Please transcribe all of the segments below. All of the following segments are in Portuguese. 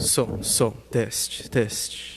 Som, teste.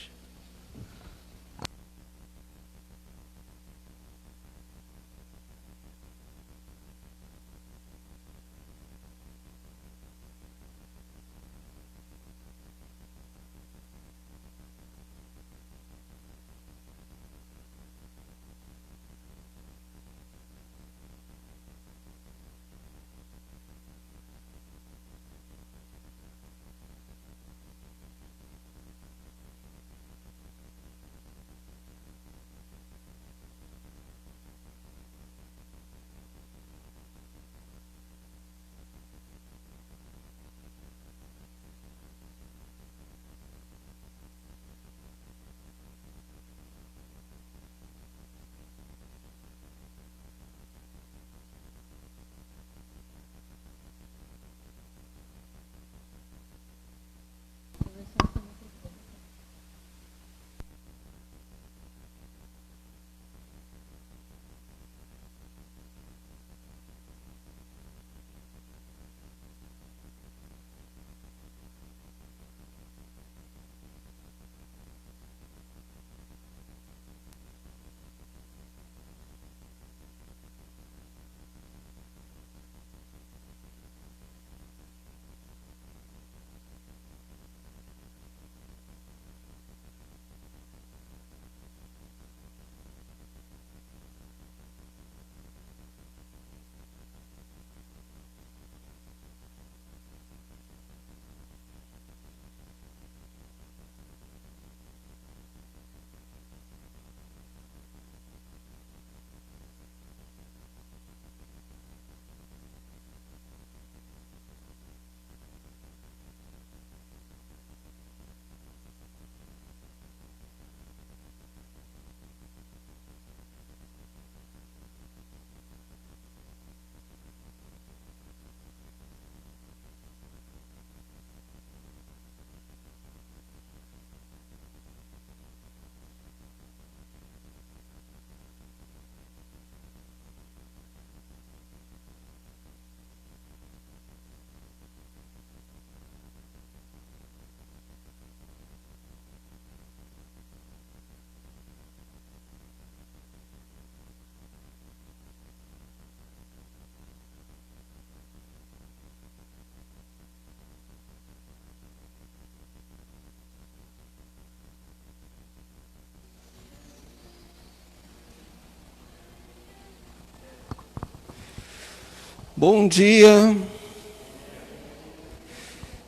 Bom dia,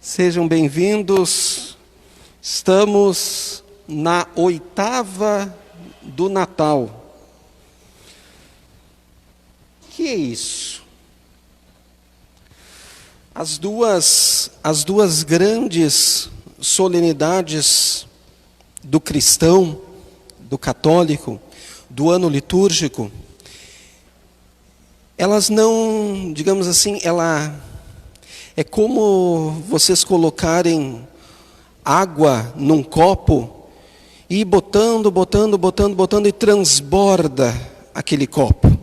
sejam bem-vindos. Estamos na oitava do Natal. Que é isso? As duas grandes solenidades do cristão, do católico, do ano litúrgico, elas não, digamos assim, é como vocês colocarem água num copo e ir botando e transborda aquele copo.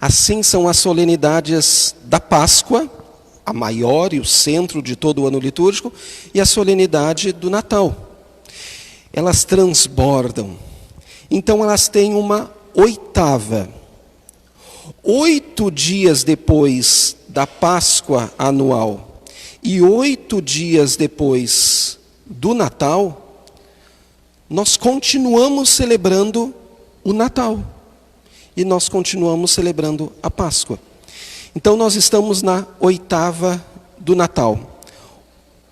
Assim são as solenidades da Páscoa, a maior e o centro de todo o ano litúrgico, e a solenidade do Natal. Elas transbordam. Então elas têm uma oitava. 8 dias depois da Páscoa anual e 8 dias depois do Natal, nós continuamos celebrando o Natal e nós continuamos celebrando a Páscoa. Então nós estamos na oitava do Natal.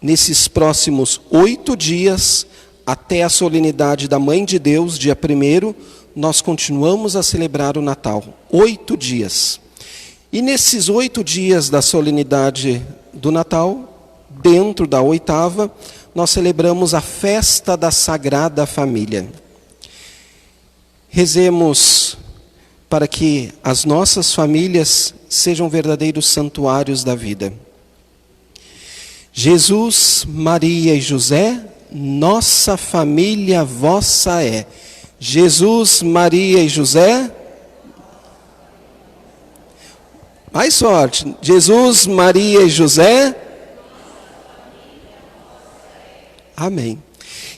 Nesses próximos 8 dias, até a solenidade da Mãe de Deus, dia 1º, nós continuamos a celebrar o Natal, 8 dias. E nesses 8 dias da solenidade do Natal, dentro da oitava, nós celebramos a festa da Sagrada Família. Rezemos para que as nossas famílias sejam verdadeiros santuários da vida. Jesus, Maria e José, nossa família vossa é. Jesus, Maria e José. Mais sorte. Jesus, Maria e José. Amém.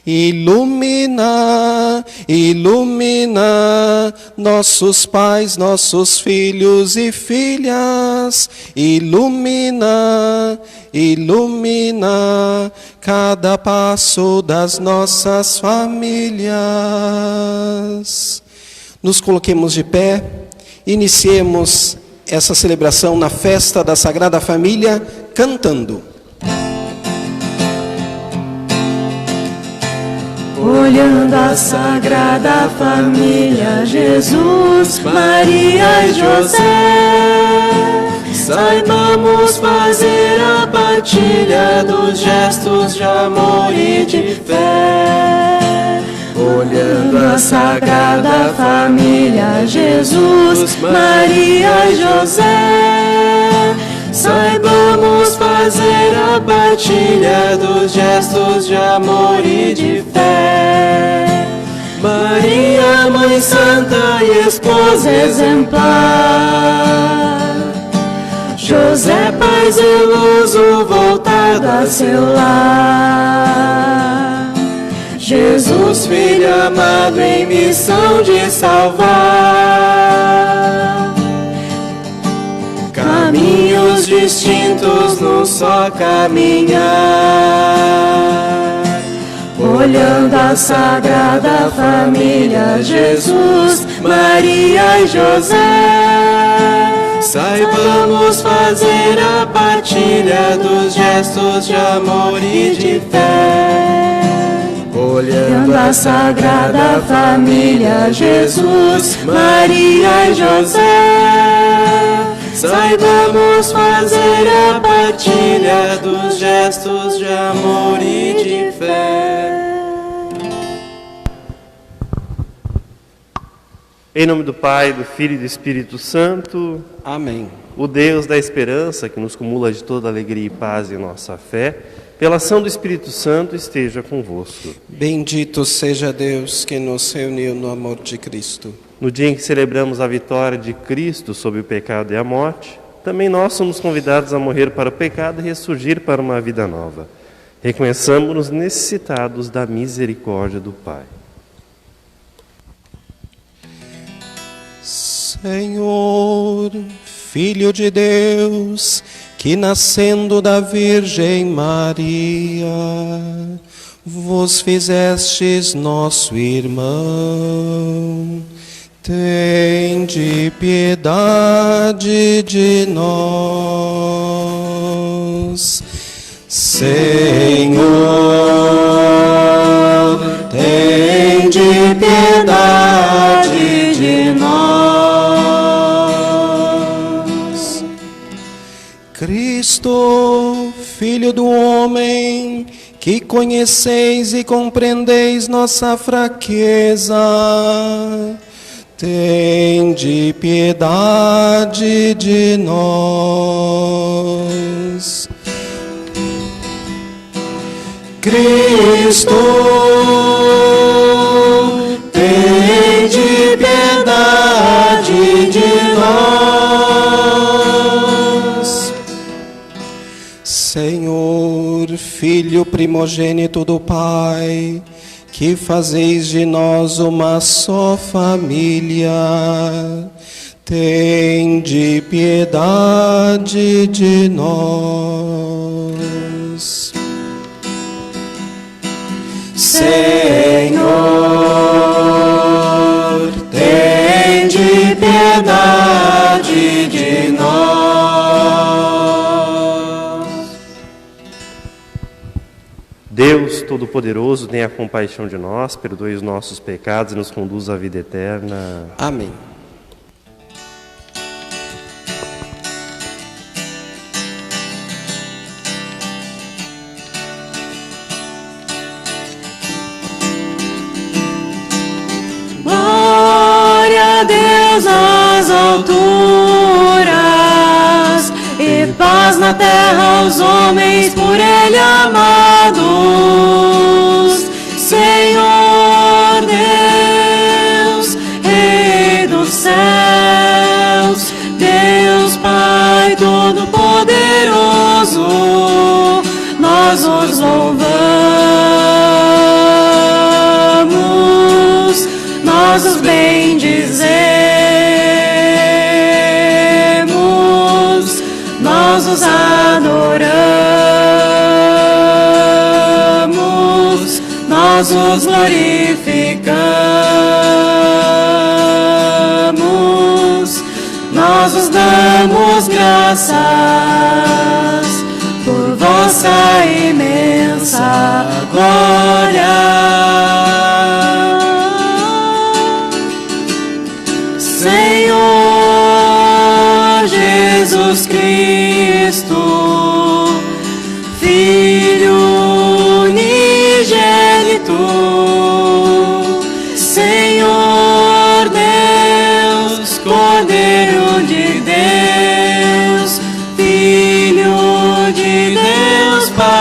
Ilumina, ilumina nossos pais, nossos filhos e filhas. Ilumina, ilumina cada passo das nossas famílias. Nos coloquemos de pé, iniciemos essa celebração na festa da Sagrada Família, cantando. Olhando a Sagrada Família, Jesus, Maria e José, saibamos fazer a partilha dos gestos de amor e de fé. Olhando a Sagrada Família, Jesus, Maria e José, saibamos fazer a partilha dos gestos de amor e de fé. Maria, Mãe Santa e Esposa exemplar, José, Pai zeloso voltado a seu lar, Jesus, Filho amado em missão de salvar. Caminhos distintos num só caminhar, olhando a Sagrada Família, Jesus, Maria e José, saibamos fazer a partilha dos gestos de amor e de fé. Olhando a Sagrada Família, Jesus, Maria e José, saibamos fazer a partilha dos gestos de amor e de fé. Em nome do Pai, do Filho e do Espírito Santo. Amém. O Deus da esperança, que nos cumula de toda alegria e paz em nossa fé, pela ação do Espírito Santo, esteja convosco. Bendito seja Deus que nos reuniu no amor de Cristo. No dia em que celebramos a vitória de Cristo sobre o pecado e a morte, também nós somos convidados a morrer para o pecado e ressurgir para uma vida nova. Reconheçamos-nos necessitados da misericórdia do Pai. Senhor, Filho de Deus, que nascendo da Virgem Maria, vos fizestes nosso irmão, tende piedade de nós. Senhor, tende piedade de nós. Cristo, Filho do homem, que conheceis e compreendeis nossa fraqueza, tende piedade de nós. Cristo, tende piedade de nós. Senhor, Filho primogênito do Pai, que fazeis de nós uma só família, tende piedade de nós. Senhor, tende piedade de nós. Deus Todo-Poderoso, tenha compaixão de nós, perdoe os nossos pecados e nos conduz à vida eterna. Amém. Glória a Deus nas alturas e paz na terra aos homens por Ele amados. Senhor Deus, Rei dos céus, Deus Pai Todo-Poderoso, nós os louvamos. nós os glorificamos, nós os damos graças por vossa imensa glória. Senhor Jesus Cristo, Filho unigênito, Senhor Deus, Cordeiro de Deus, Filho de Deus Pai,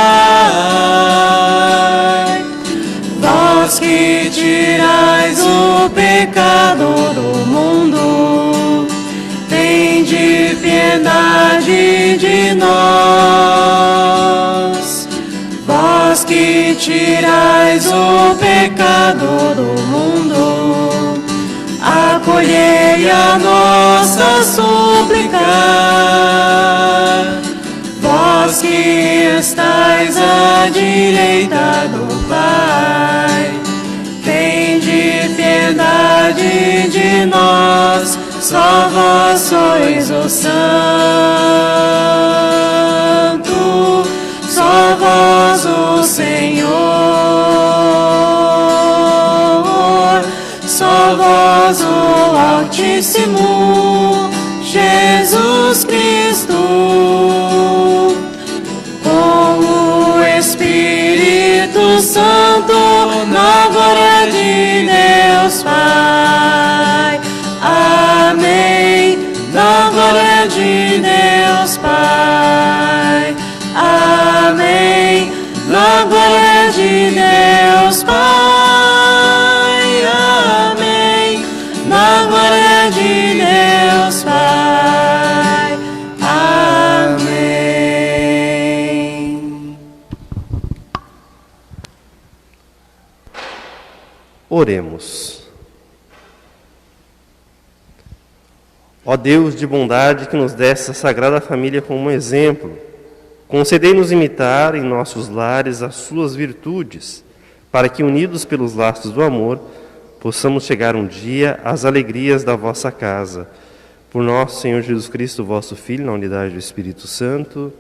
vós que tirais o pecado do mundo, tende piedade de nós. Vós que tirais o pecado do mundo, acolhei a nossa súplica. Vós que estais à direita do Pai, tende piedade de nós. Só vós sois o Santo, só vós o Senhor, só vós o Altíssimo, Jesus Cristo, com o Espírito Santo, na glória de Deus Pai. Amém, na glória de Deus Pai. Amém, na glória de Deus Pai. Amém, na glória de Deus Pai. Amém. Oremos. Ó Deus de bondade, que nos deste essa sagrada família como exemplo, concedei-nos imitar em nossos lares as suas virtudes, para que, unidos pelos laços do amor, possamos chegar um dia às alegrias da vossa casa. Por nosso Senhor Jesus Cristo, vosso Filho, na unidade do Espírito Santo.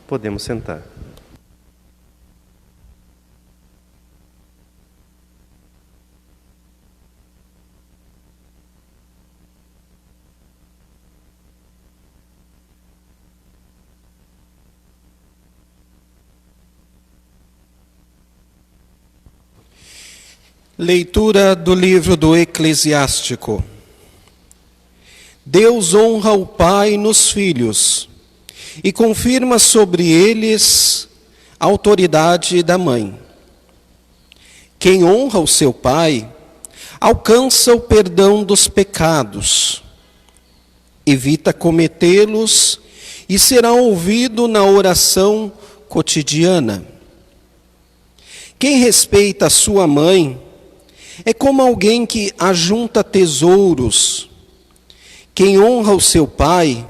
Podemos sentar. Leitura do livro do Eclesiástico. Deus honra o Pai nos filhos e confirma sobre eles a autoridade da mãe. Quem honra o seu pai alcança o perdão dos pecados, evita cometê-los e será ouvido na oração cotidiana. Quem respeita a sua mãe é como alguém que ajunta tesouros. Quem honra o seu pai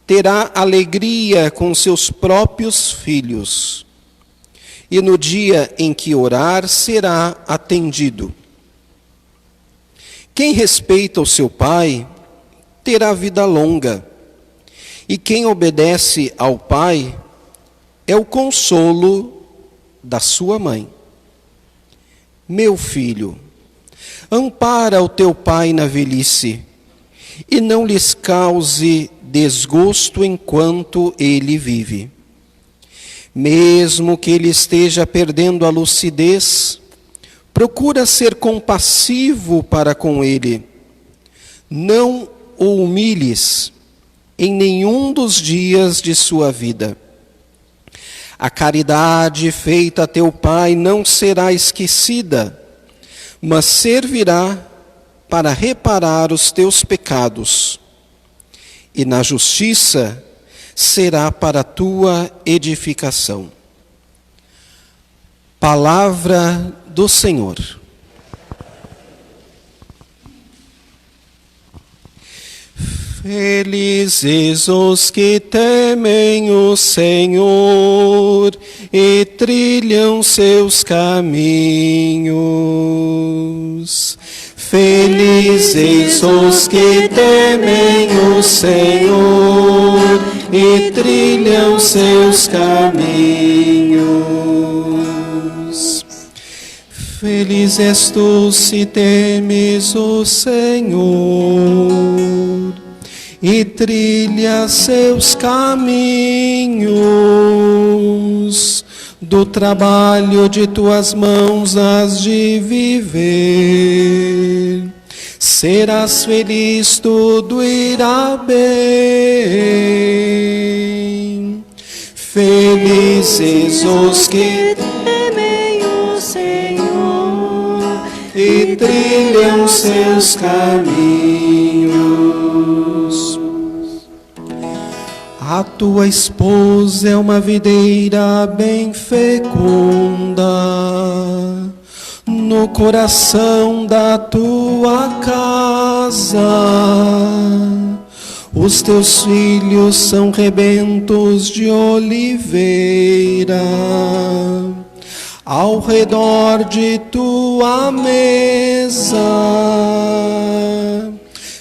terá alegria com seus próprios filhos, e no dia em que orar será atendido. Quem respeita o seu pai terá vida longa, e quem obedece ao pai é o consolo da sua mãe. Meu filho, ampara o teu pai na velhice, e não lhes cause desgosto enquanto ele vive. Mesmo que ele esteja perdendo a lucidez, procura ser compassivo para com ele. Não o humilhes em nenhum dos dias de sua vida. A caridade feita a teu pai não será esquecida, mas servirá para reparar os teus pecados, e na justiça será para a tua edificação. Palavra do Senhor. Felizes os que temem o Senhor e trilham seus caminhos. Felizes os que temem o Senhor e trilham seus caminhos. Feliz és tu se temes o Senhor e trilha seus caminhos. Do trabalho de tuas mãos has de viver. Serás feliz, tudo irá bem. Felizes os que temem o Senhor e trilham seus caminhos. A tua esposa é uma videira bem fecunda no coração da tua casa. Os teus filhos são rebentos de oliveira ao redor de tua mesa.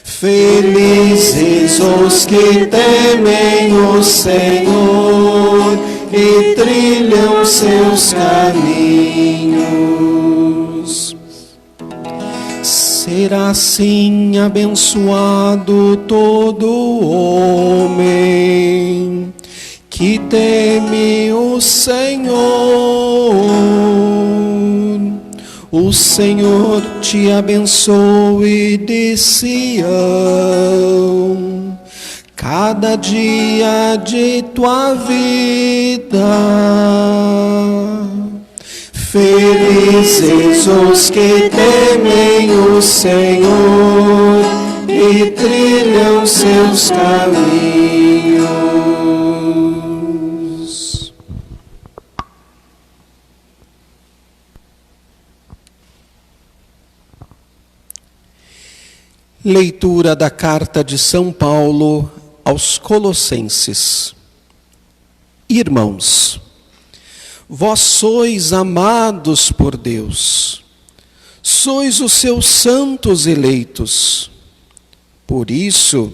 Felizes os que temem o Senhor e trilham seus caminhos. Será assim abençoado todo homem que teme o Senhor. O Senhor te abençoe de Sião, cada dia de tua vida. Felizes os que temem o Senhor e trilham seus caminhos. Leitura da carta de São Paulo aos Colossenses. Irmãos, vós sois amados por Deus, sois os seus santos eleitos. Por isso,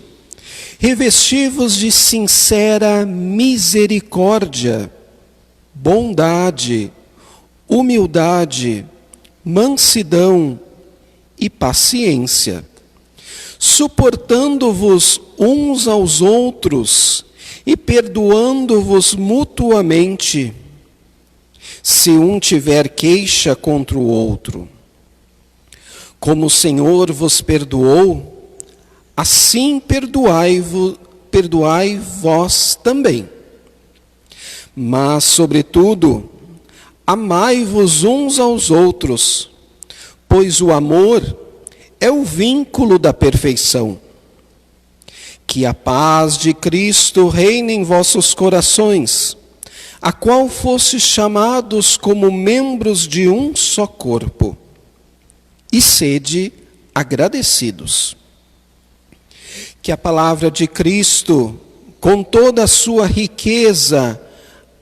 revesti-vos de sincera misericórdia, bondade, humildade, mansidão e paciência, suportando-vos uns aos outros e perdoando-vos mutuamente, se um tiver queixa contra o outro. Como o Senhor vos perdoou, assim perdoai vós também. Mas, sobretudo, amai-vos uns aos outros, pois o amor é o vínculo da perfeição. Que a paz de Cristo reine em vossos corações, a qual fostes chamados como membros de um só corpo, e sede agradecidos. Que a palavra de Cristo, com toda a sua riqueza,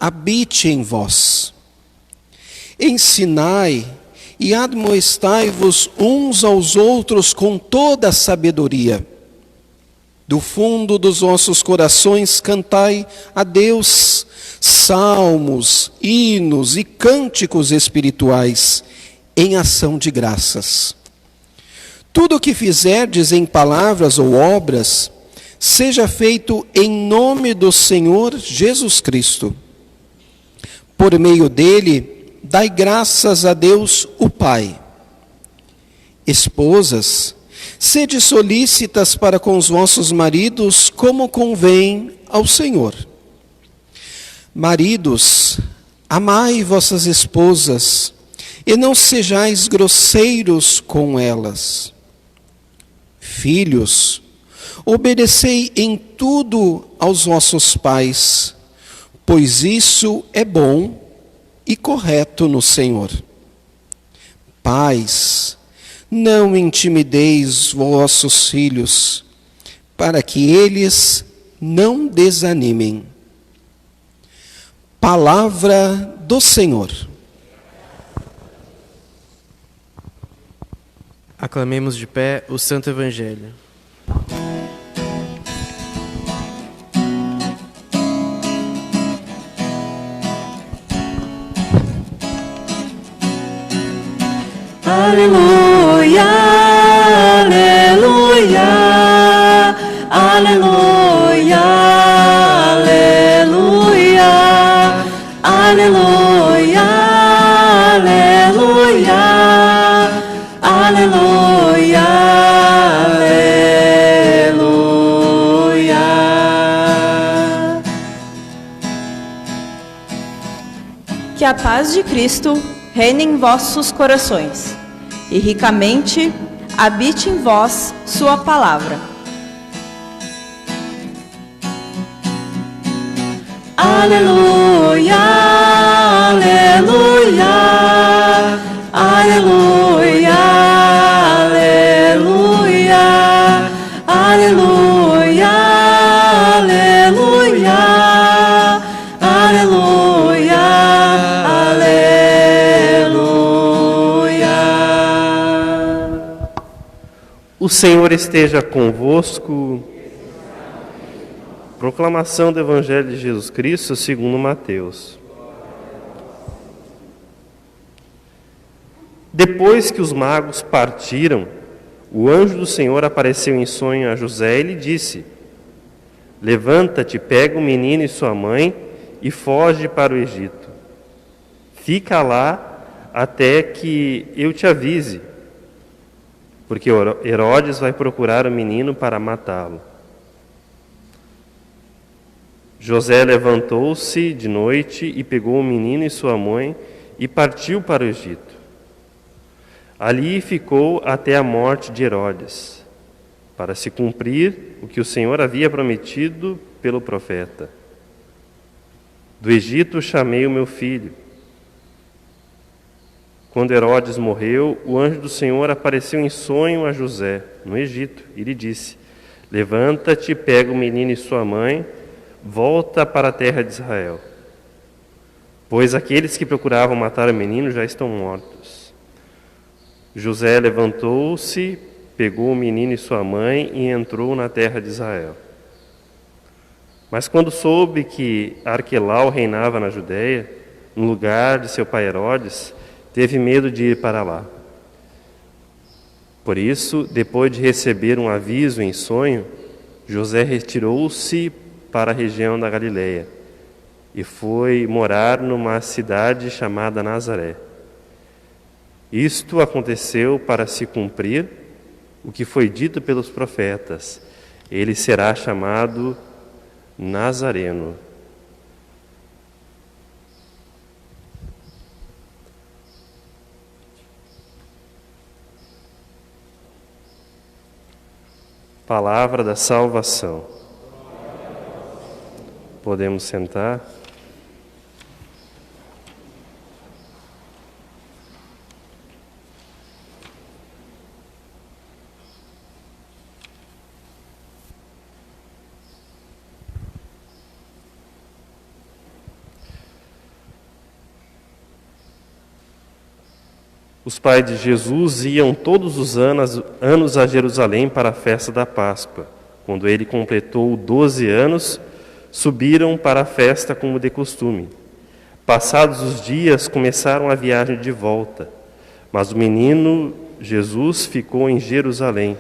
habite em vós. Ensinai e admoestai-vos uns aos outros com toda a sabedoria. Do fundo dos vossos corações cantai a Deus salmos, hinos e cânticos espirituais em ação de graças. Tudo o que fizerdes em palavras ou obras, seja feito em nome do Senhor Jesus Cristo. Por meio dele, dai graças a Deus, o Pai. Esposas, sede solícitas para com os vossos maridos, como convém ao Senhor. Maridos, amai vossas esposas, e não sejais grosseiros com elas. Filhos, obedecei em tudo aos vossos pais, pois isso é bom e correto no Senhor. Pais, não intimideis vossos filhos, para que eles não desanimem. Palavra do Senhor. Aclamemos de pé o Santo Evangelho. Aleluia, aleluia, aleluia, aleluia, aleluia, aleluia, aleluia, aleluia. Que a paz de Cristo reine em vossos corações e ricamente habite em vós sua palavra. Aleluia, aleluia, aleluia, aleluia, aleluia, aleluia, aleluia, aleluia. O Senhor esteja convosco. Proclamação do Evangelho de Jesus Cristo segundo Mateus. Depois que os magos partiram, o anjo do Senhor apareceu em sonho a José e lhe disse: Levanta-te, pega o menino e sua mãe e foge para o Egito. Fica lá até que eu te avise, porque Herodes vai procurar o menino para matá-lo. José levantou-se de noite e pegou o menino e sua mãe e partiu para o Egito. Ali ficou até a morte de Herodes, para se cumprir o que o Senhor havia prometido pelo profeta. Do Egito chamei o meu filho. Quando Herodes morreu, o anjo do Senhor apareceu em sonho a José, no Egito, e lhe disse: Levanta-te, pega o menino e sua mãe, volta para a terra de Israel, pois aqueles que procuravam matar o menino já estão mortos. José levantou-se, pegou o menino e sua mãe e entrou na terra de Israel. Mas quando soube que Arquelau reinava na Judéia, no lugar de seu pai Herodes, teve medo de ir para lá. Por isso, depois de receber um aviso em sonho, José retirou-se para a região da Galileia e foi morar numa cidade chamada Nazaré. Isto aconteceu para se cumprir o que foi dito pelos profetas: ele será chamado Nazareno. Palavra da salvação. Podemos sentar. Os pais de Jesus iam todos os anos a Jerusalém para a festa da Páscoa. Quando ele completou 12 anos, subiram para a festa como de costume. Passados os dias, começaram a viagem de volta. Mas o menino Jesus ficou em Jerusalém,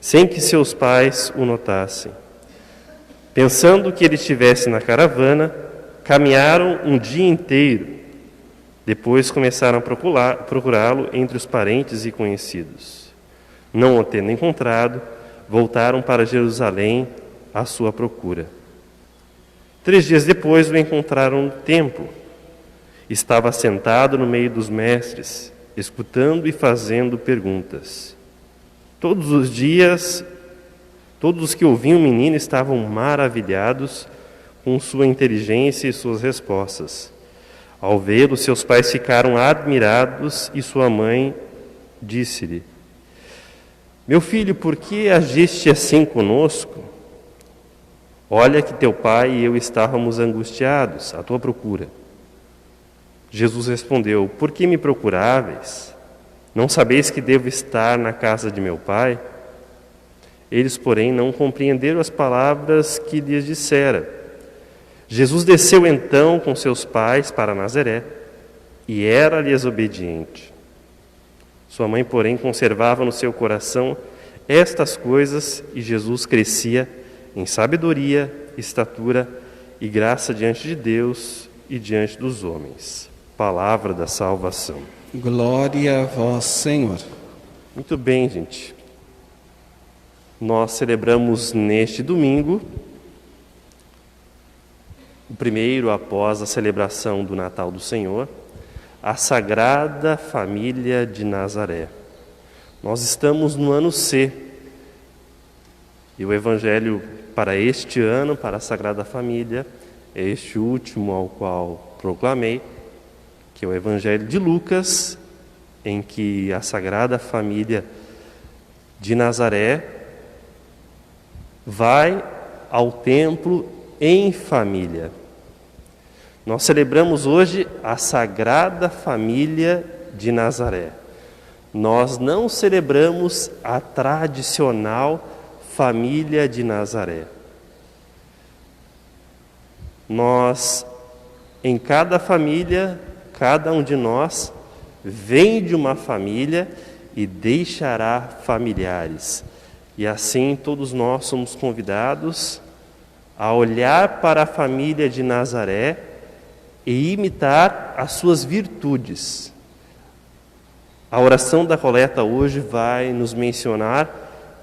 sem que seus pais o notassem. Pensando que ele estivesse na caravana, caminharam um dia inteiro. Depois começaram a procurá-lo entre os parentes e conhecidos. Não o tendo encontrado, voltaram para Jerusalém à sua procura. 3 dias depois o encontraram no templo. Estava sentado no meio dos mestres, escutando e fazendo perguntas. Todos os que ouviam o menino estavam maravilhados com sua inteligência e suas respostas. Ao vê-lo, seus pais ficaram admirados e sua mãe disse-lhe: Meu filho, por que agiste assim conosco? Olha que teu pai e eu estávamos angustiados à tua procura. Jesus respondeu: Por que me procuráveis? Não sabeis que devo estar na casa de meu pai? Eles, porém, não compreenderam as palavras que lhes dissera. Jesus desceu então com seus pais para Nazaré e era-lhes obediente. Sua mãe, porém, conservava no seu coração estas coisas e Jesus crescia em sabedoria, estatura e graça diante de Deus e diante dos homens. Palavra da salvação. Glória a vós, Senhor. Muito bem, gente. Nós celebramos neste domingo, o primeiro após a celebração do Natal do Senhor, a Sagrada Família de Nazaré. Nós estamos no ano C. E o Evangelho para este ano, para a Sagrada Família, é este último ao qual proclamei, que é o Evangelho de Lucas, em que a Sagrada Família de Nazaré vai ao templo em família. Nós celebramos hoje a Sagrada Família de Nazaré. Nós não celebramos a tradicional família de Nazaré. Nós, em cada família, cada um de nós vem de uma família e deixará familiares. E assim todos nós somos convidados a olhar para a família de Nazaré e imitar as suas virtudes. A oração da coleta hoje vai nos mencionar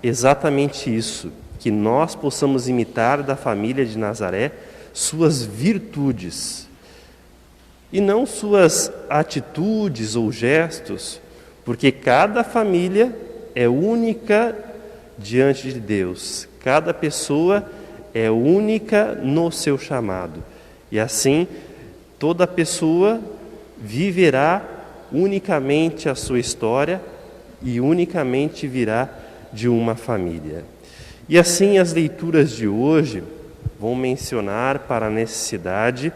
exatamente isso, que nós possamos imitar da família de Nazaré suas virtudes, e não suas atitudes ou gestos, porque cada família é única diante de Deus, cada pessoa é única no seu chamado, e assim toda pessoa viverá unicamente a sua história e unicamente virá de uma família. E assim as leituras de hoje vão mencionar para a necessidade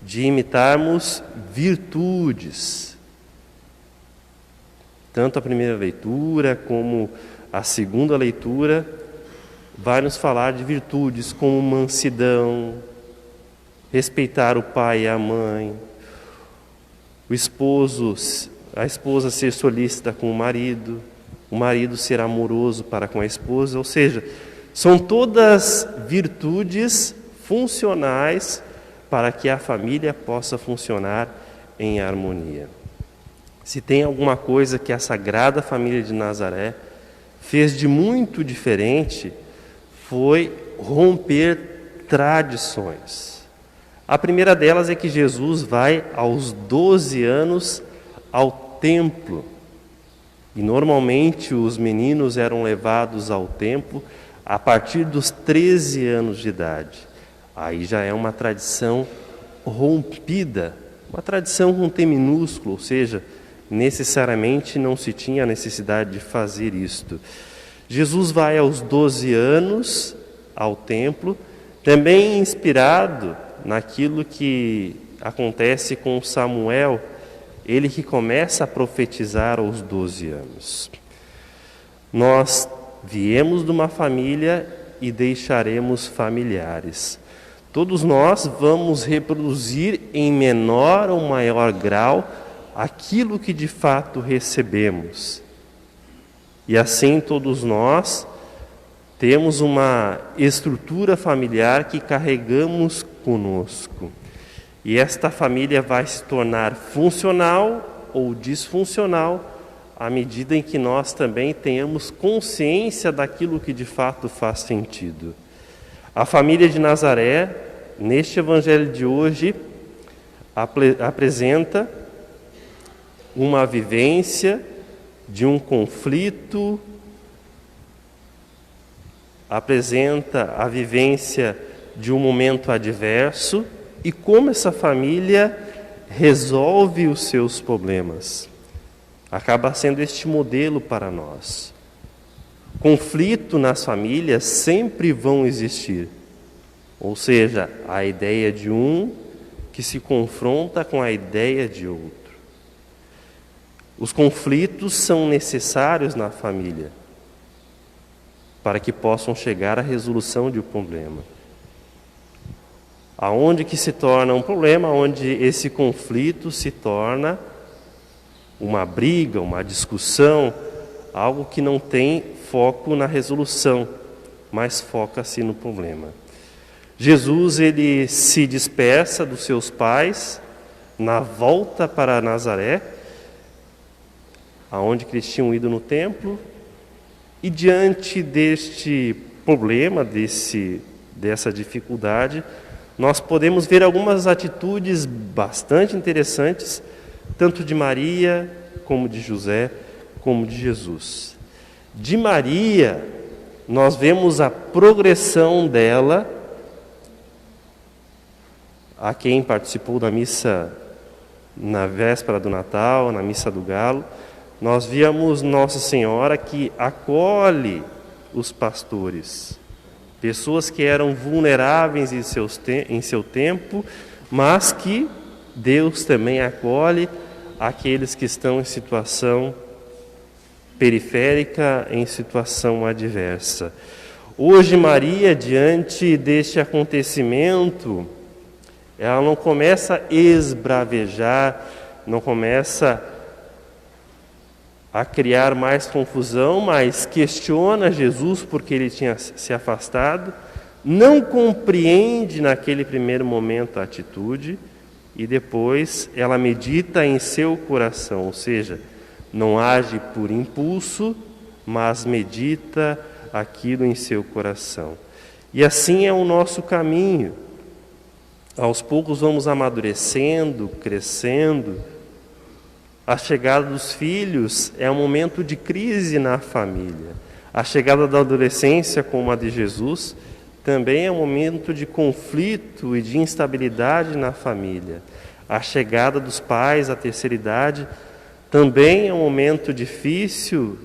de imitarmos virtudes. Tanto a primeira leitura como a segunda leitura vai nos falar de virtudes como mansidão, respeitar o pai e a mãe, a esposa ser solícita com o marido ser amoroso para com a esposa, ou seja, são todas virtudes funcionais para que a família possa funcionar em harmonia. Se tem alguma coisa que a Sagrada Família de Nazaré fez de muito diferente, foi romper tradições. A primeira delas é que Jesus vai aos 12 anos ao templo. E normalmente os meninos eram levados ao templo a partir dos 13 anos de idade. Aí já é uma tradição rompida, uma tradição com T minúsculo, ou seja, necessariamente não se tinha a necessidade de fazer isto. Jesus vai aos 12 anos ao templo, também inspirado naquilo que acontece com Samuel, ele que começa a profetizar aos 12 anos. Nós viemos de uma família e deixaremos familiares. Todos nós vamos reproduzir em menor ou maior grau aquilo que de fato recebemos. E assim todos nós temos uma estrutura familiar que carregamos conosco. E esta família vai se tornar funcional ou disfuncional à medida em que nós também tenhamos consciência daquilo que de fato faz sentido. A família de Nazaré, neste evangelho de hoje, apresenta uma vivência de um conflito, apresenta a vivência de um momento adverso e como essa família resolve os seus problemas. Acaba sendo este modelo para nós. Conflito nas famílias sempre vão existir. Ou seja, a ideia de um que se confronta com a ideia de outro. Os conflitos são necessários na família para que possam chegar à resolução de um problema. Aonde que se torna um problema? Onde esse conflito se torna uma briga, uma discussão, algo que não tem foco na resolução, mas foca-se no problema. Jesus, ele se dispersa dos seus pais na volta para Nazaré, aonde eles tinham ido no templo, e diante deste problema, dessa dificuldade, nós podemos ver algumas atitudes bastante interessantes, tanto de Maria, como de José, como de Jesus. De Maria, nós vemos a progressão dela. A quem participou da missa na véspera do Natal, na missa do Galo, nós víamos Nossa Senhora que acolhe os pastores, pessoas que eram vulneráveis em seu tempo, mas que Deus também acolhe aqueles que estão em situação periférica, em situação adversa. Hoje, Maria, diante deste acontecimento, ela não começa a esbravejar, não começa a criar mais confusão, mas questiona Jesus porque ele tinha se afastado, não compreende naquele primeiro momento a atitude e depois ela medita em seu coração, ou seja, não age por impulso, mas medita aquilo em seu coração. E assim é o nosso caminho. Aos poucos vamos amadurecendo, crescendo. A chegada dos filhos é um momento de crise na família. A chegada da adolescência, como a de Jesus, também é um momento de conflito e de instabilidade na família. A chegada dos pais à terceira idade também é um momento difícil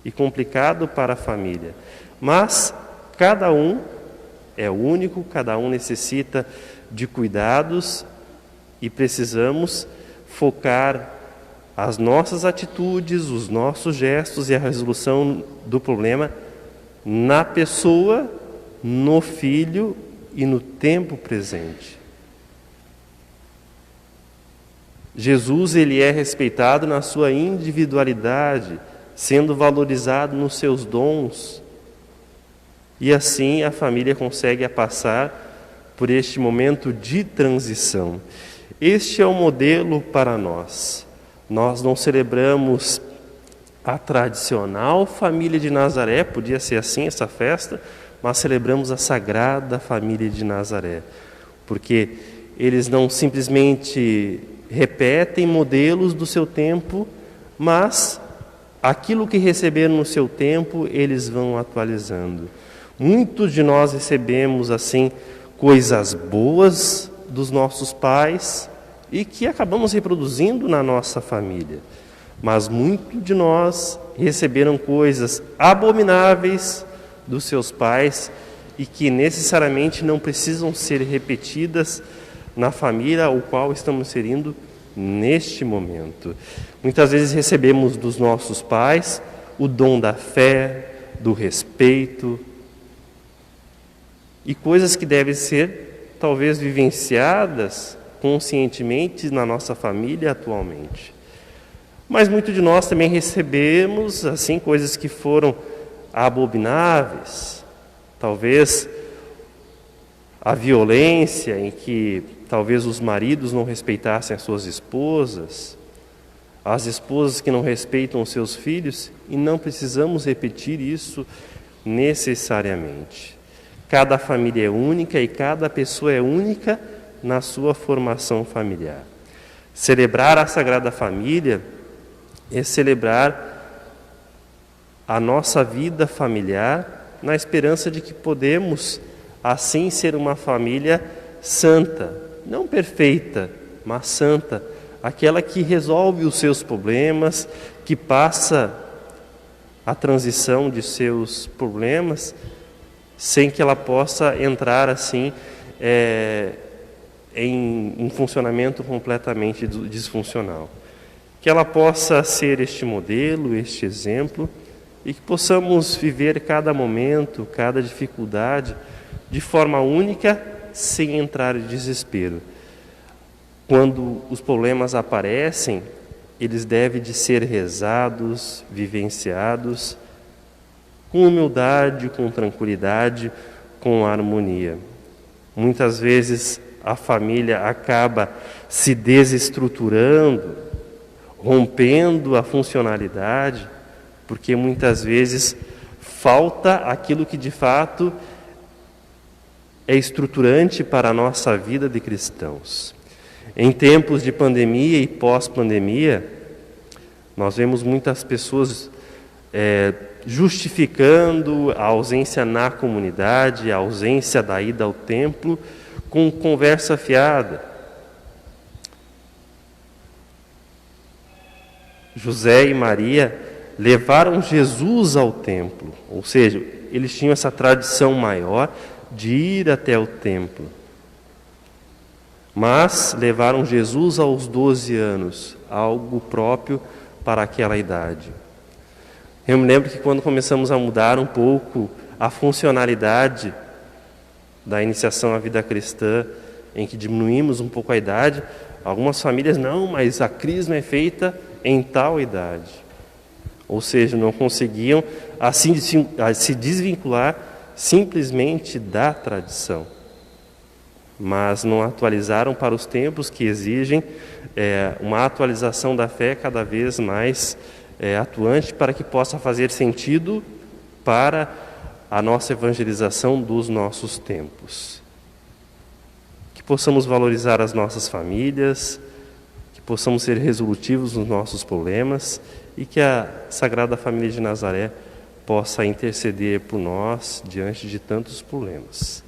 e complicado para a família. Mas cada um é único, cada um necessita de cuidados e precisamos focar as nossas atitudes, os nossos gestos e a resolução do problema na pessoa, no filho e no tempo presente. Jesus, ele é respeitado na sua individualidade, sendo valorizado nos seus dons. E assim a família consegue passar por este momento de transição. Este é o modelo para nós. Nós não celebramos a tradicional família de Nazaré, podia ser assim essa festa, mas celebramos a Sagrada Família de Nazaré, porque eles não simplesmente repetem modelos do seu tempo, mas aquilo que receberam no seu tempo, eles vão atualizando. Muitos de nós recebemos assim coisas boas dos nossos pais e que acabamos reproduzindo na nossa família. Mas muitos de nós receberam coisas abomináveis dos seus pais e que necessariamente não precisam ser repetidas na família ao qual estamos inserindo neste momento. Muitas vezes recebemos dos nossos pais o dom da fé, do respeito, e coisas que devem ser, talvez, vivenciadas conscientemente na nossa família atualmente. Mas muitos de nós também recebemos, assim, coisas que foram abomináveis. Talvez a violência em que talvez os maridos não respeitassem as suas esposas, as esposas que não respeitam os seus filhos, e não precisamos repetir isso necessariamente. Cada família é única e cada pessoa é única na sua formação familiar. Celebrar a Sagrada Família é celebrar a nossa vida familiar na esperança de que podemos, assim, ser uma família santa, não perfeita, mas santa, aquela que resolve os seus problemas, que passa a transição de seus problemas sem que ela possa entrar assim em um funcionamento completamente disfuncional. Que ela possa ser este modelo, este exemplo, e que possamos viver cada momento, cada dificuldade de forma única, sem entrar em desespero. Quando os problemas aparecem, eles devem de ser rezados, vivenciados, com humildade, com tranquilidade, com harmonia. Muitas vezes a família acaba se desestruturando, rompendo a funcionalidade, porque muitas vezes falta aquilo que de fato é estruturante para a nossa vida de cristãos. Em tempos de pandemia e pós-pandemia, nós vemos muitas pessoas justificando a ausência na comunidade, a ausência da ida ao templo, com conversa fiada. José e Maria levaram Jesus ao templo, ou seja, eles tinham essa tradição maior de ir até o templo. Mas levaram Jesus aos 12 anos, algo próprio para aquela idade. Eu me lembro que quando começamos a mudar um pouco a funcionalidade da iniciação à vida cristã, em que diminuímos um pouco a idade, algumas famílias, não, mas a crisma é feita em tal idade. Ou seja, não conseguiam assim se desvincular simplesmente da tradição. Mas não atualizaram para os tempos que exigem uma atualização da fé cada vez mais atuante para que possa fazer sentido para a nossa evangelização dos nossos tempos. Que possamos valorizar as nossas famílias, que possamos ser resolutivos nos nossos problemas e que a Sagrada Família de Nazaré possa interceder por nós diante de tantos problemas.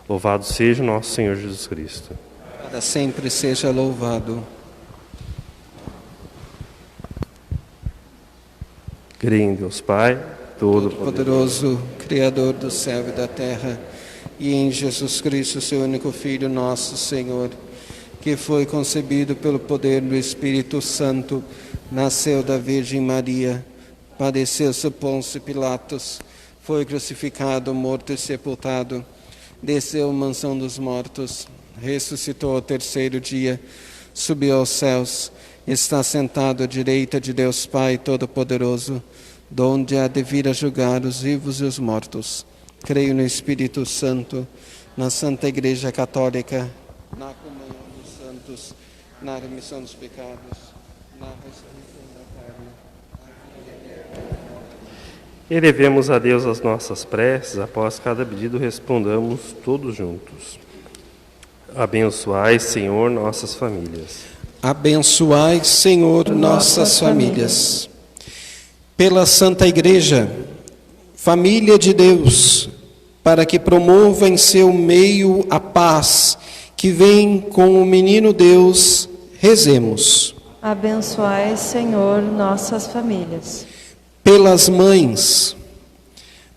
Louvado seja o nosso Senhor Jesus Cristo. Para sempre seja louvado. Creio em Deus Pai, Todo-Poderoso, Criador do céu e da terra, e em Jesus Cristo, seu único Filho, nosso Senhor, que foi concebido pelo poder do Espírito Santo, nasceu da Virgem Maria, padeceu sob Pôncio Pilatos, foi crucificado, morto e sepultado, desceu à mansão dos mortos, ressuscitou ao terceiro dia, subiu aos céus, está sentado à direita de Deus Pai Todo-Poderoso, donde há de vir a julgar os vivos e os mortos. Creio no Espírito Santo, na Santa Igreja Católica, na comunhão dos santos, na remissão dos pecados, na ressurreição da carne. Elevemos a Deus as nossas preces, após cada pedido respondamos todos juntos. Abençoai, Senhor, nossas famílias. Abençoai, Senhor, nossas famílias. Pela Santa Igreja, família de Deus, para que promova em seu meio a paz, que vem com o menino Deus, rezemos. Abençoai, Senhor, nossas famílias. Pelas mães,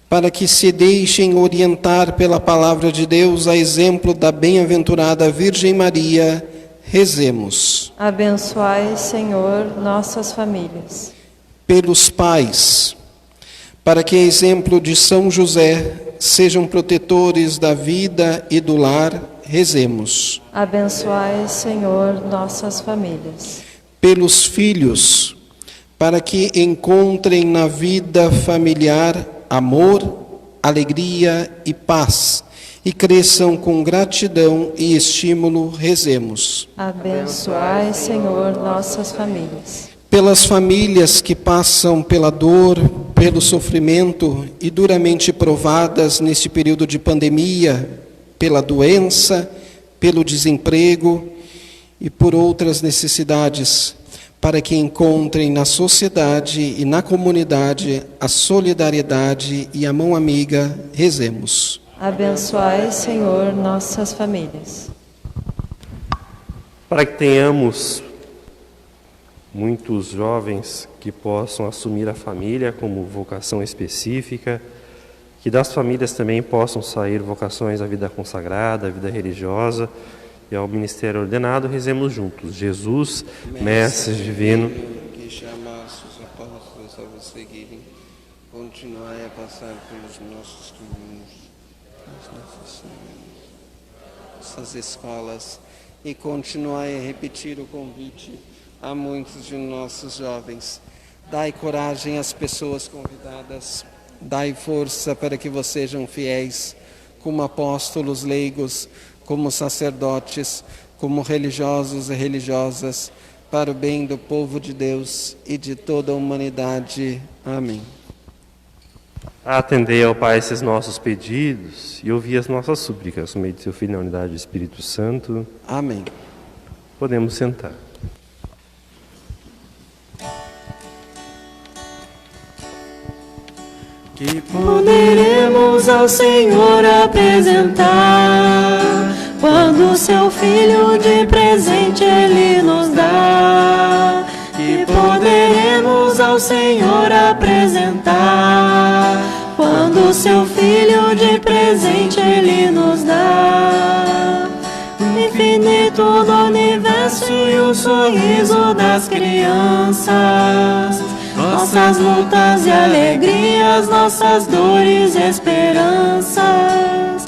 para que se deixem orientar pela palavra de Deus, a exemplo da bem-aventurada Virgem Maria, rezemos. Abençoai, Senhor, nossas famílias. Pelos pais, para que, a exemplo de São José, sejam protetores da vida e do lar, rezemos. Abençoai, Senhor, nossas famílias. Pelos filhos, para que encontrem na vida familiar amor, alegria e paz, e cresçam com gratidão e estímulo, rezemos. Abençoai, Senhor, nossas famílias. Pelas famílias que passam pela dor, pelo sofrimento e duramente provadas neste período de pandemia, pela doença, pelo desemprego e por outras necessidades, para que encontrem na sociedade e na comunidade a solidariedade e a mão amiga, rezemos. Abençoai, Senhor, nossas famílias. Para que tenhamos muitos jovens que possam assumir a família como vocação específica, que das famílias também possam sair vocações à vida consagrada, à vida religiosa e ao ministério ordenado. Rezemos juntos. Jesus, Mestre divino, que chamaste os apóstolos a vos seguirem, continuai a passar pelos nossos caminhos, nossas escolas, e continuai a repetir o convite a muitos de nossos jovens. Dai coragem às pessoas convidadas, dai força para que vocês sejam fiéis, como apóstolos leigos, como sacerdotes, como religiosos e religiosas, para o bem do povo de Deus e de toda a humanidade. Amém. atendei, ó Pai, esses nossos pedidos e ouvi as nossas súplicas, no meio de seu Filho, na unidade do Espírito Santo. Amém. Podemos sentar. Que Poderemos ao Senhor apresentar, quando seu Filho de presente Ele nos dá. Que poderemos ao Senhor apresentar, quando seu Filho de presente Ele nos dá. O infinito do universo e o sorriso das crianças, nossas lutas e alegrias, nossas dores e esperanças.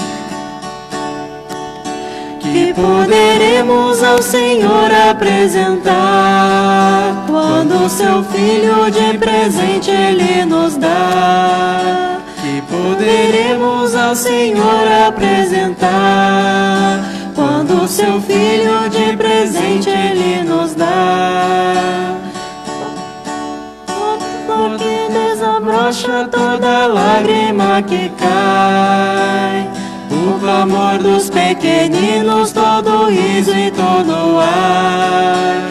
Que poderemos ao Senhor apresentar, quando seu Filho de presente Ele nos dá. Que poderemos ao Senhor apresentar, quando seu Filho de presente Ele nos dá. Que desabrocha toda lágrima que cai, o clamor dos pequeninos, todo riso e todo ar.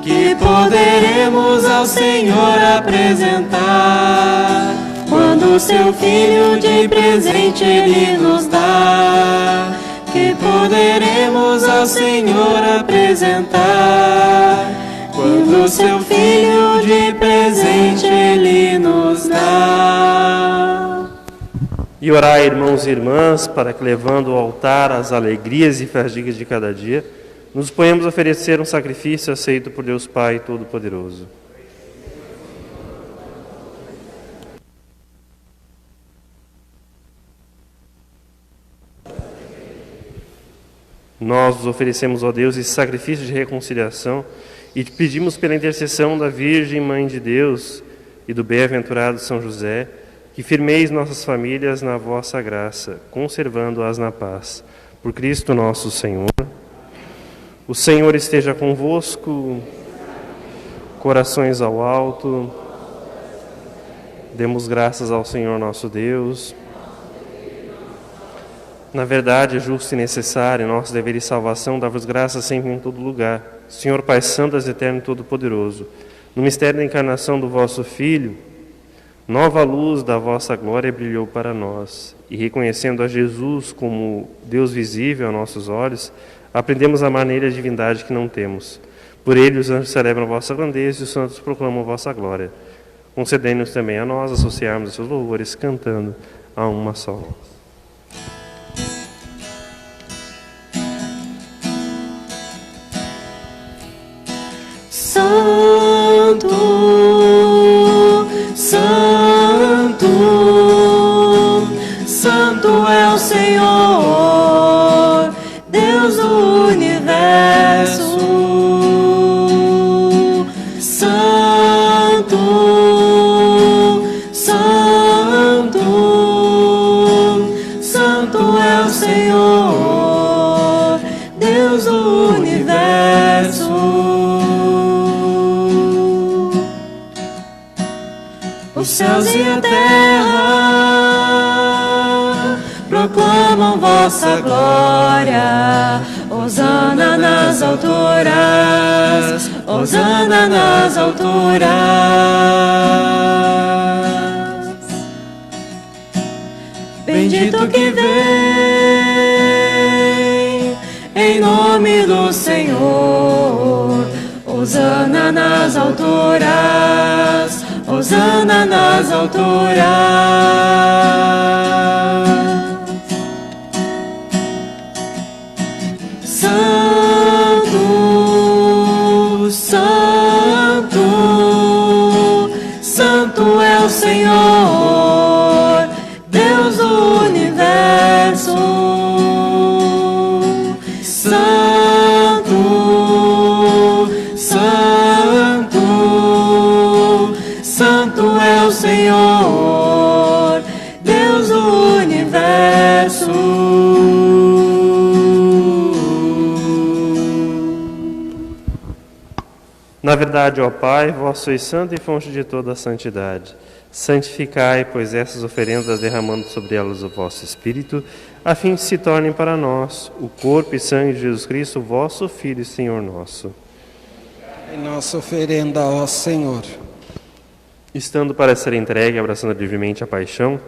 Que poderemos ao Senhor apresentar, quando seu Filho de presente Ele nos dá. Que poderemos ao Senhor apresentar, quando seu Filho de presente Ele nos dá. E orai, irmãos e irmãs, para que, levando ao altar as alegrias e fadigas de cada dia, nos ponhamos a oferecer um sacrifício aceito por Deus Pai Todo-Poderoso. Nós nos oferecemos, ó Deus, esse sacrifício de reconciliação e te pedimos pela intercessão da Virgem Mãe de Deus e do bem-aventurado São José, que firmeis nossas famílias na vossa graça, conservando-as na paz. Por Cristo nosso Senhor. O Senhor esteja convosco, corações ao alto. Demos graças ao Senhor nosso Deus. Na verdade, é justo e necessário, nosso dever e salvação, dar-vos graças sempre em todo lugar. Senhor Pai Santo, Eterno e Todo-Poderoso, no mistério da encarnação do vosso Filho, nova luz da vossa glória brilhou para nós. E reconhecendo a Jesus como Deus visível aos nossos olhos, aprendemos a maneira de divindade que não temos. Por ele os anjos celebram a vossa grandeza e os santos proclamam a vossa glória. Concedei-nos também a nós associarmos a seus louvores, cantando a uma só voz. Santo, Santo, Santo é o Senhor, Deus do universo. Santo, Santo, Santo é o Senhor, Deus do universo. Os céus e a terra proclamam vossa glória. Hosana nas alturas, Hosana nas alturas. Bendito que vem em nome do Senhor. Hosana nas alturas, Hosana nas alturas. Santo, Santo, Santo é o Senhor, Deus do universo. Santo, Santo, Santo é o Senhor, Deus do universo. Na verdade, ó Pai, vós sois santo e fonte de toda a santidade. Santificai, pois, essas oferendas, derramando sobre elas o vosso Espírito, a fim de se tornem para nós o corpo e sangue de Jesus Cristo, vosso Filho e Senhor nosso. Em nossa oferenda, ó Senhor. Estando para ser entregue, abraçando livremente a paixão,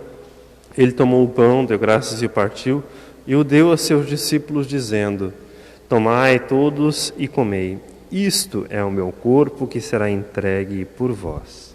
ele tomou o pão, deu graças e o partiu, e o deu a seus discípulos, dizendo: Tomai todos e comei. Isto é o meu corpo que será entregue por vós.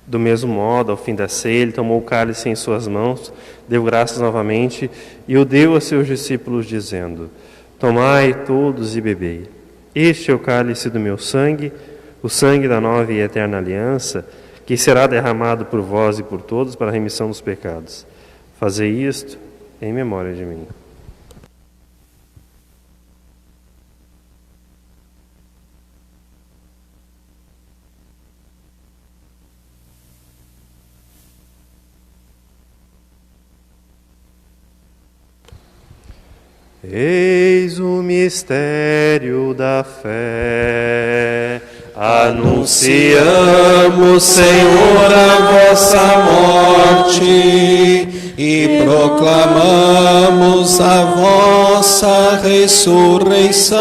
Do mesmo modo, ao fim da ceia, ele tomou o cálice em suas mãos, deu graças novamente e o deu a seus discípulos, dizendo: Tomai todos e bebei. Este é o cálice do meu sangue, o sangue da nova e eterna aliança, que será derramado por vós e por todos para a remissão dos pecados. Fazei isto em memória de mim. Eis o mistério da fé. Anunciamos, Senhor, a vossa morte e proclamamos a vossa ressurreição.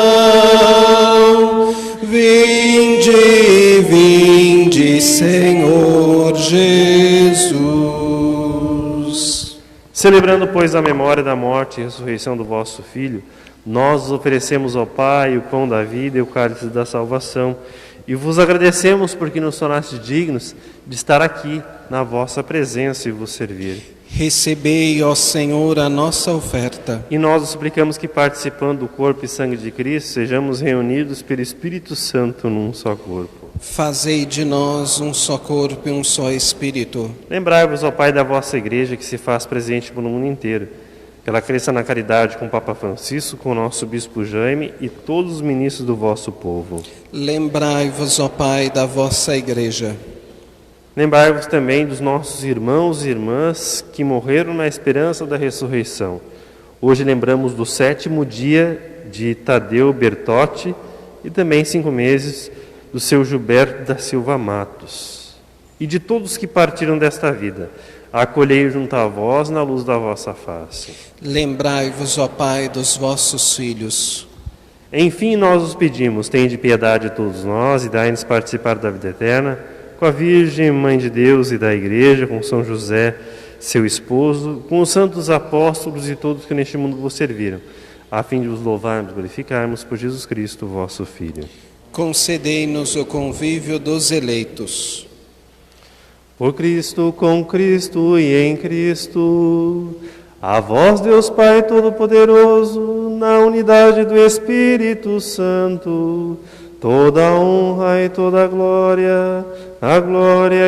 Vinde, vinde, Senhor Jesus. Celebrando, pois, a memória da morte e ressurreição do vosso Filho, nós vos oferecemos ao Pai o pão da vida e o cálice da salvação, e vos agradecemos porque nos tornastes dignos de estar aqui na vossa presença e vos servir. Recebei, ó Senhor, a nossa oferta. E nós vos suplicamos que, participando do corpo e sangue de Cristo, sejamos reunidos pelo Espírito Santo num só corpo. Fazei de nós um só corpo e um só Espírito. Lembrai-vos, ó Pai, da vossa Igreja, que se faz presente pelo mundo inteiro, que ela cresça na caridade com o Papa Francisco, com o nosso Bispo Jaime e todos os ministros do vosso povo. Lembrai-vos, ó Pai, da vossa Igreja. Lembrai-vos também dos nossos irmãos e irmãs que morreram na esperança da ressurreição. Hoje lembramos do 7º dia de Tadeu Bertotti e também 5 meses do seu Gilberto da Silva Matos. E de todos que partiram desta vida, acolhei junto a vós na luz da vossa face. Lembrai-vos, ó Pai, dos vossos filhos. Enfim, nós os pedimos, tende piedade de todos nós e dai-nos participar da vida eterna, com a Virgem Mãe de Deus e da Igreja, com São José, seu esposo, com os santos apóstolos e todos que neste mundo vos serviram, a fim de vos louvarmos e glorificarmos por Jesus Cristo, vosso Filho. Concedei-nos o convívio dos eleitos. Por Cristo, com Cristo e em Cristo, a vós, Deus Pai Todo-Poderoso, na unidade do Espírito Santo, toda a honra e toda a glória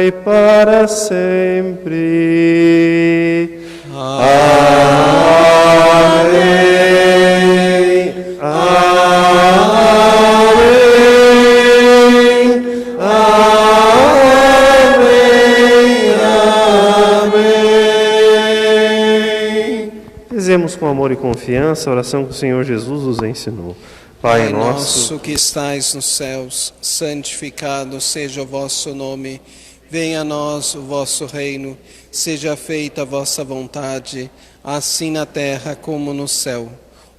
e para sempre. Amém. Amém. Amém. Fizemos com amor e confiança a oração que o Senhor Jesus nos ensinou. Pai nosso que estais nos céus, santificado seja o vosso nome. Venha a nós o vosso reino. Seja feita a vossa vontade, assim na terra como no céu.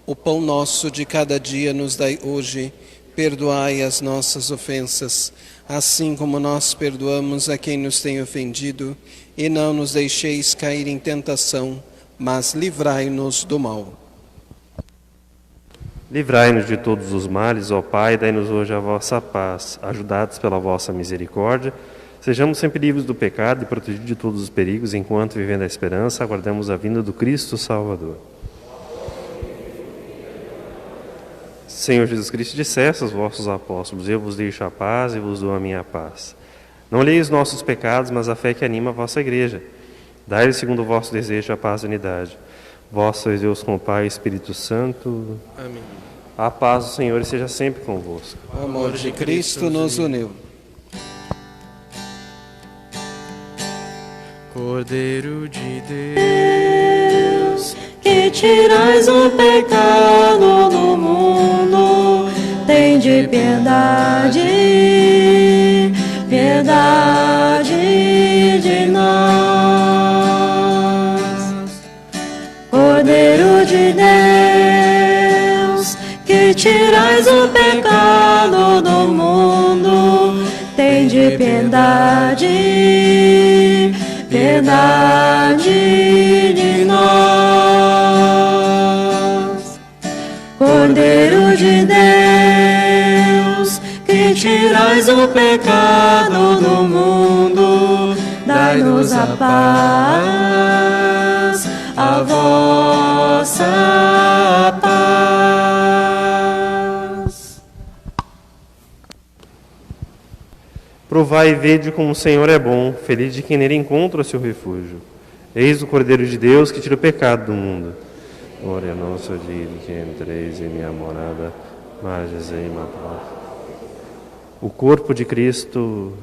O pão nosso de cada dia nos dai hoje. Perdoai as nossas ofensas, assim como nós perdoamos a quem nos tem ofendido. E não nos deixeis cair em tentação, mas livrai-nos do mal. Livrai-nos de todos os males, ó Pai, dai-nos hoje a vossa paz. Ajudados pela vossa misericórdia, sejamos sempre livres do pecado e protegidos de todos os perigos, enquanto, vivendo a esperança, aguardamos a vinda do Cristo Salvador. Senhor Jesus Cristo, disseste aos vossos apóstolos: eu vos deixo a paz e vos dou a minha paz. Não olheis os nossos pecados, mas a fé que anima a vossa igreja. Dai-lhe, segundo o vosso desejo, a paz e a unidade. Vós sois Deus com o Pai e Espírito Santo. Amém. A paz do Senhor esteja sempre convosco. O amor de Cristo nos uniu. Cordeiro de Deus, que tirais o pecado do mundo, tende piedade, piedade de nós. Cordeiro de Deus, que tirais o pecado do mundo, tende piedade, piedade de nós. Cordeiro de Deus, que tirais o pecado do mundo, dai-nos a paz, a vossa paz. Provai e vede como o Senhor é bom, feliz de quem nele encontra o seu refúgio. Eis o Cordeiro de Deus que tira o pecado do mundo. Ora, eu não sou digno que entreis em minha morada, mas dizei uma palavra. O corpo de Cristo.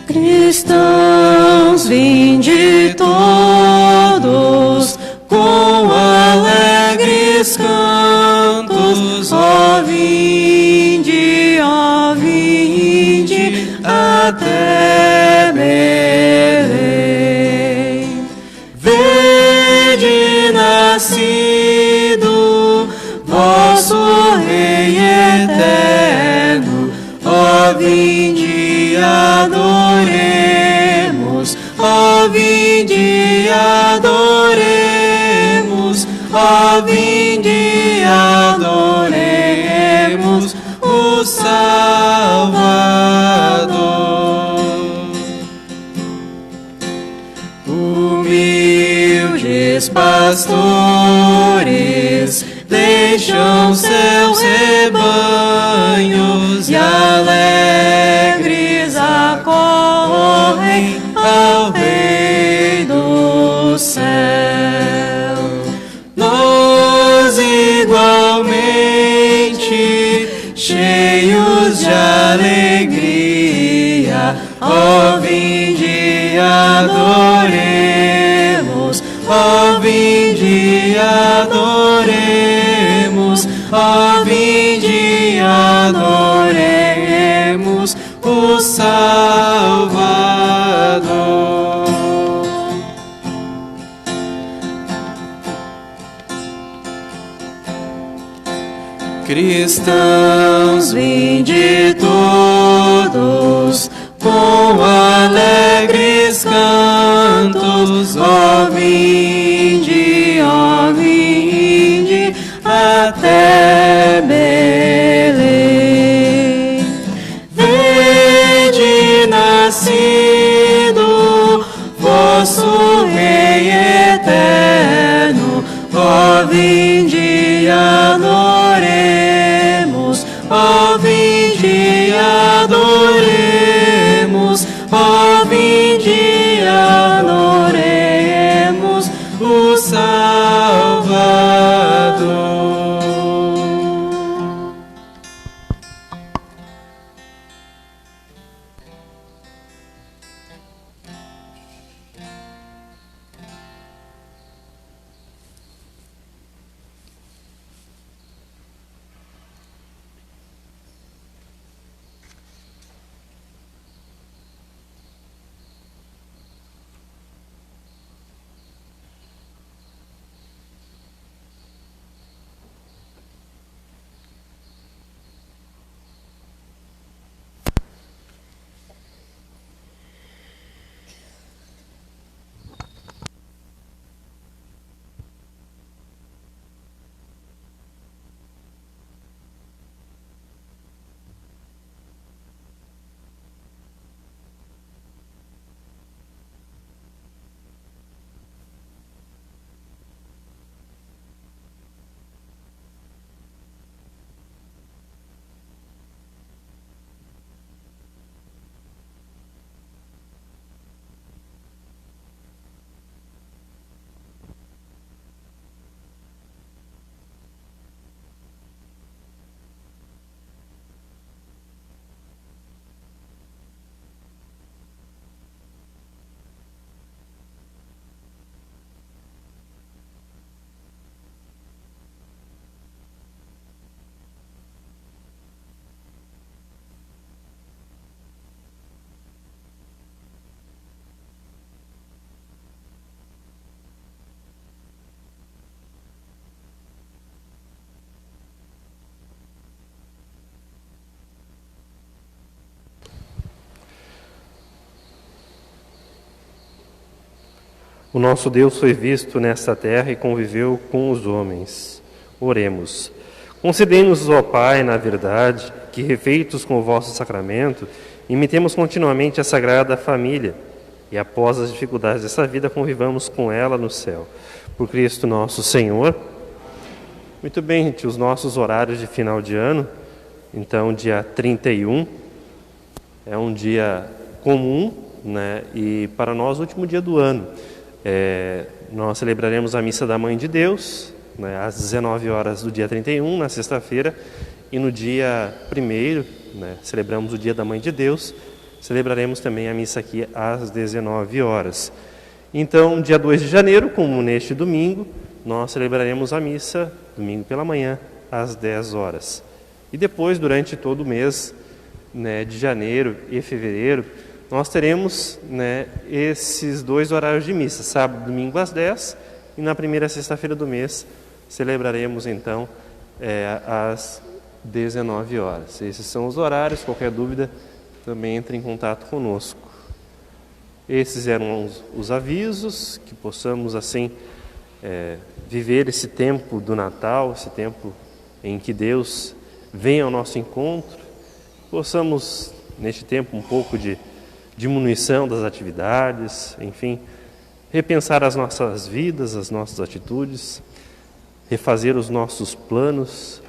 Cristãos, vinde todos com alegres cantos, ó vinde até Belém. Vede nascido vosso Rei eterno, ó vinde adoremos, ó vinde adoremos, ó vinde adoremos o Salvador. Humildes pastores deixam seus rebanhos e alegres acorrem ao Rei do céu. Nós igualmente, cheios de alegria, ó vinde adoremos, ó vinde adoremos, ó vinde adoremos o Salvador. cristãos, vinde todos com alegres cantos, ó vinde até Belém. Vede nascido vosso Rei eterno, ó vinde adoremos, ó vinde adoremos, ó vinde adoremos o Salvador. O nosso Deus foi visto nesta terra e conviveu com os homens. Oremos. Concedei-nos, ó Pai, na verdade, que, refeitos com o vosso sacramento, imitemos continuamente a Sagrada Família e, após as dificuldades dessa vida, convivamos com ela no céu. Por Cristo nosso Senhor. Muito bem, gente, os nossos horários de final de ano. Então, dia 31 é um dia comum, né? E para nós, o último dia do ano. Nós celebraremos a Missa da Mãe de Deus, né, às 19 horas do dia 31, na sexta-feira, e no dia 1º, né, celebramos o Dia da Mãe de Deus, celebraremos também a missa aqui às 19 horas. Então, dia 2 de janeiro, como neste domingo, nós celebraremos a missa, domingo pela manhã, às 10 horas. E depois, durante todo o mês, né, de janeiro e fevereiro, nós teremos, né, esses dois horários de missa, sábado e domingo às 10, e na primeira sexta-feira do mês celebraremos então às 19 horas. Esses são os horários, qualquer dúvida também entre em contato conosco. Esses eram os avisos, que possamos assim viver esse tempo do Natal, esse tempo em que Deus vem ao nosso encontro, possamos neste tempo um pouco de diminuição das atividades, enfim, repensar as nossas vidas, as nossas atitudes, refazer os nossos planos.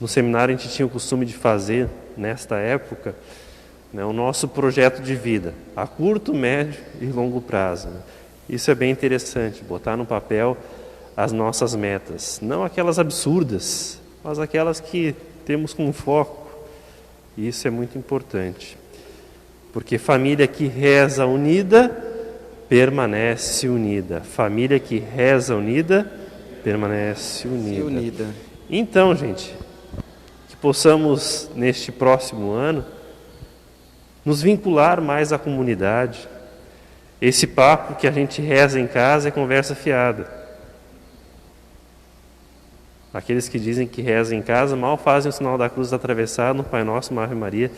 No seminário a gente tinha o costume de fazer, nesta época, né, o nosso projeto de vida, a curto, médio e longo prazo. Né? Isso é bem interessante, botar no papel as nossas metas, não aquelas absurdas, mas aquelas que temos com foco. E isso é muito importante. Porque família que reza unida, permanece unida. Família que reza unida, permanece unida. Então, gente, que possamos, neste próximo ano, nos vincular mais à comunidade. Esse papo que a gente reza em casa é conversa fiada. Aqueles que dizem que rezam em casa mal fazem o sinal da cruz atravessada no Pai Nosso, uma Ave Maria,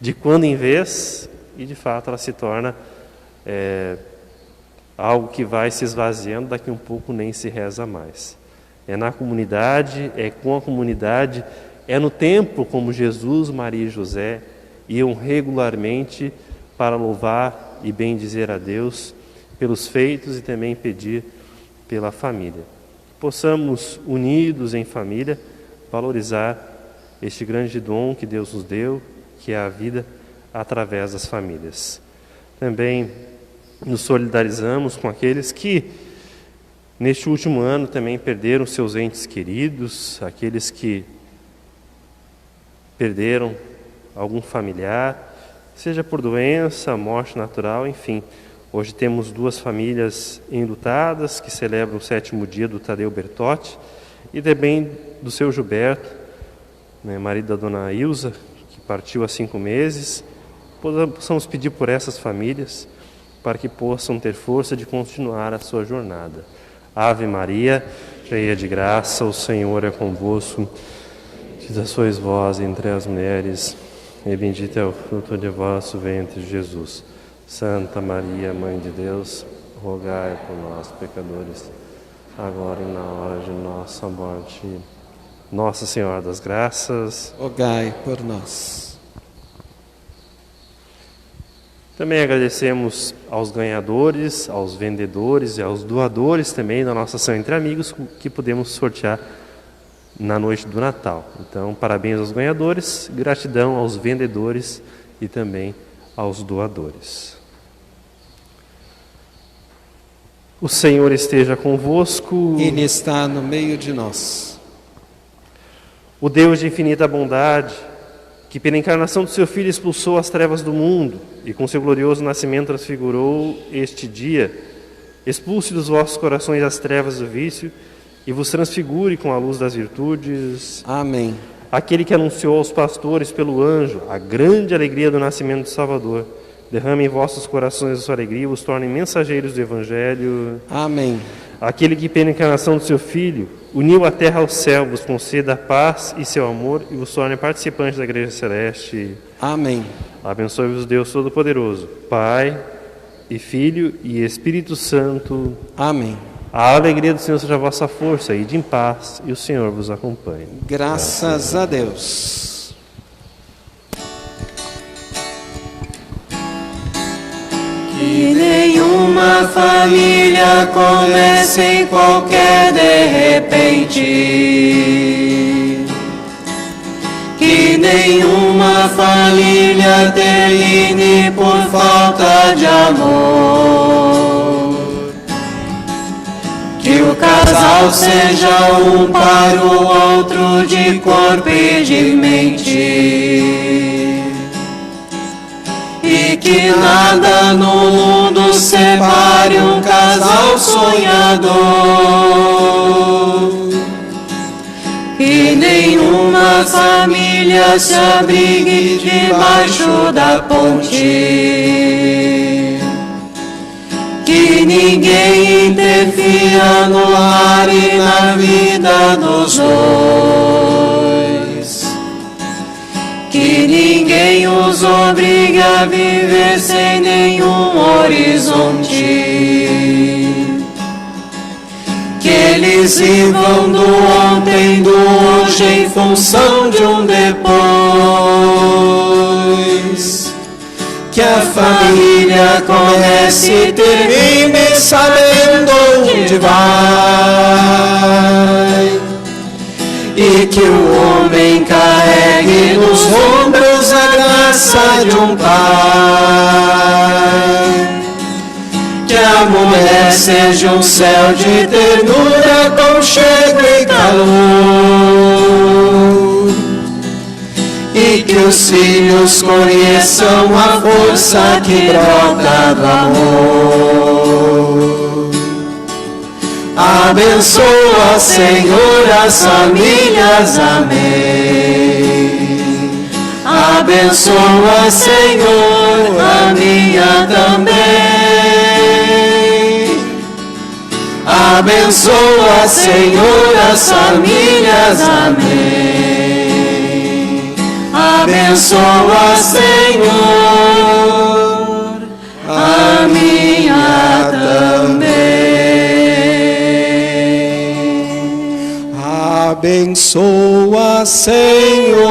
de quando em vez, e de fato ela se torna algo que vai se esvaziando, daqui um pouco nem se reza mais. É na comunidade, é com a comunidade, é no templo como Jesus, Maria e José iam regularmente para louvar e bendizer a Deus pelos feitos e também pedir pela família. Possamos, unidos em família, valorizar este grande dom que Deus nos deu, que é a vida através das famílias. Também nos solidarizamos com aqueles que, neste último ano, também perderam seus entes queridos, aqueles que perderam algum familiar, seja por doença, morte natural, enfim. Hoje temos 2 famílias enlutadas que celebram o 7º dia do Tadeu Bertotti e também do seu Gilberto, marido da dona Ilza, que partiu há 5 meses. Possamos pedir por essas famílias para que possam ter força de continuar a sua jornada. Ave Maria, cheia de graça, o Senhor é convosco. Bendita sois vós entre as mulheres, e bendito é o fruto de vosso ventre, Jesus. Santa Maria, Mãe de Deus, rogai por nós, pecadores, agora e na hora de nossa morte. Nossa Senhora das Graças, rogai por nós. Também agradecemos aos ganhadores, aos vendedores e aos doadores também da nossa ação Entre Amigos, que podemos sortear na noite do Natal. Então, parabéns aos ganhadores, gratidão aos vendedores e também aos doadores. O Senhor esteja convosco. Ele está no meio de nós. O Deus de infinita bondade, que pela encarnação do seu Filho expulsou as trevas do mundo e com seu glorioso nascimento transfigurou este dia, expulse dos vossos corações as trevas do vício e vos transfigure com a luz das virtudes. Amém. Aquele que anunciou aos pastores pelo anjo a grande alegria do nascimento do Salvador, derrame em vossos corações a sua alegria e vos torne mensageiros do Evangelho. Amém. Aquele que pela encarnação do seu Filho uniu a terra ao céu, vos conceda a paz e seu amor e vos torne participantes da Igreja Celeste. Amém. Abençoe-vos Deus Todo-Poderoso, Pai e Filho e Espírito Santo. Amém. A alegria do Senhor seja a vossa força, ide em paz e o Senhor vos acompanhe. Graças a Deus. Que nenhuma família comece em qualquer de repente. Que nenhuma família termine por falta de amor. Que o casal seja um para o outro de corpo e de mente. E que nada no mundo separe um casal sonhador. Que nenhuma família se abrigue debaixo da ponte. Que ninguém interfira no lar e na vida dos dois. Que ninguém os obrigue a viver sem nenhum horizonte. Que eles vivam do ontem, do hoje em função de um depois. Que a família comece e termine sabendo onde vai. E que o homem carregue nos ombros a graça de um pai. Que a mulher seja um céu de ternura, aconchego e calor. E que os filhos conheçam a força que brota do amor. Abençoa, Senhor, as famílias, amém. Abençoa, Senhor, a minha também. Abençoa, Senhor, as famílias, amém. Abençoa, Senhor, a minha também. Abençoa, Senhor,